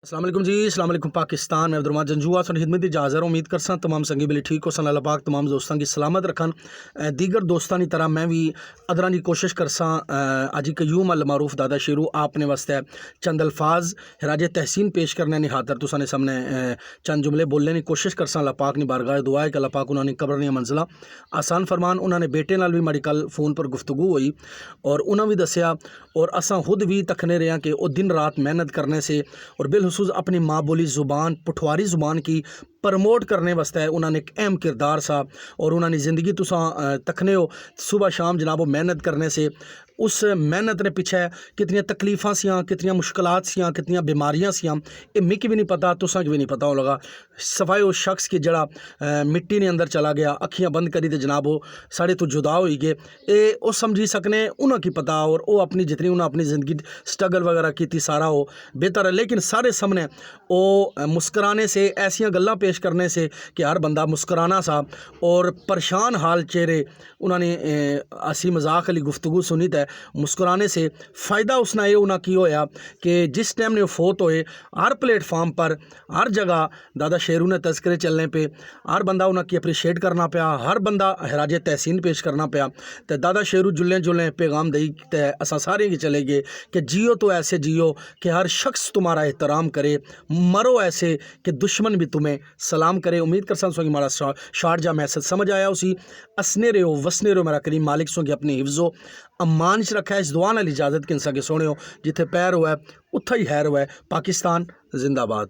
अस्सलाम वालेकुम जी, अस्सलाम वालेकुम पाकिस्तान। मैं अब्दुर्रहमान जंजुआ सन खिदमत हाज़र उम्मीद करसा तमाम संगी बिली ठीक हो सन। अल्लाह पाक तमाम दोस्तों की सलामत रखन। दीगर दोस्तों की तरह मैं भी अदरां की कोशिश करसा अज कयूम अल मारूफ दादा शेरू आपने वास्ते चंद अल्फाज राज तहसीन पेश करने की खातर तुसाने सामने चंद जुमले बोलने की कोशिश करसा। अल्लाह पाक ने बारगाह दुआ है कि अल्लाह पाक उन्होंने कब्र दी मंजिला आसान फरमान। उन्होंने बेटे नाल भी माड़ी कल फ़ोन पर गुफ्तगू हुई और उन्होंने भी दसिया और असा खुद भी तकने रहे कि वो दिन रात मेहनत करने से और बिलखसूस अपनी माँ बोली ज़ुबान पठवारी ज़ुबान की प्रमोट करने वास्ते उन्होंने एक अहम किरदार सा। और उन्होंने ज़िंदगी तुसा तकने हो सुबह शाम जनाब वो मेहनत करने से उस मेहनत ने पिछे कितनी तकलीफ़ां सियां, कितनी मुश्किलात सियां, कितनी बीमारियां सियां, ये मिकी भी नहीं पता, तुसा की भी नहीं पता हो लगा। सफाई उस शख्स की जड़ा मिट्टी ने अंदर चला गया, अखियां बंद करी तो जनाब वो साढ़े तो जुदा हो गए। ये वो समझी सकने उन्होंने की पता और वो अपनी जितनी उन्हें अपनी ज़िंदगी स्ट्रगल वगैरह की थी सारा हो बेहतर है। लेकिन सारे सामने वो मुस्कराने से ऐसियां गल्लां पेश करने से कि हर बंदा मुस्कराना सा और परेशान हाल चेहरे उन्होंने हंसी मजाक वाली गुफ्तगू सुनी तो मुस्कुराने से फ़ायदा उसने ये उन्हें की होया कि जिस टाइम ने फोत होए हर प्लेटफार्म पर हर जगह दादा शेरू ने तस्करे चलने पे हर बंदा उन्हें की अप्रीशिएट करना पाया, हर बंदा हराज तहसीन पेश करना पाया। तो दादा शेरू जुल्लें जुल्लें पैगाम दई तो असा सारे की चले गए कि जियो तो ऐसे जियो कि हर शख्स तुम्हारा एहतराम करे, मरो ऐसे कि दुश्मन भी तुम्हें सलाम करे। उम्मीद कर सा कि मारा शार्ट जा मैसेज समझ आया उसी असने रहो वसने रहो मेरा करीम मालिक सो कि अपनी हिफ्ज़ो अम्मान च रखा है। इस दुआ नाल इजाज़त किन सके सोने हो जिथे पैर हुआ उत्थे ही हैर हुआ। पाकिस्तान जिंदाबाद।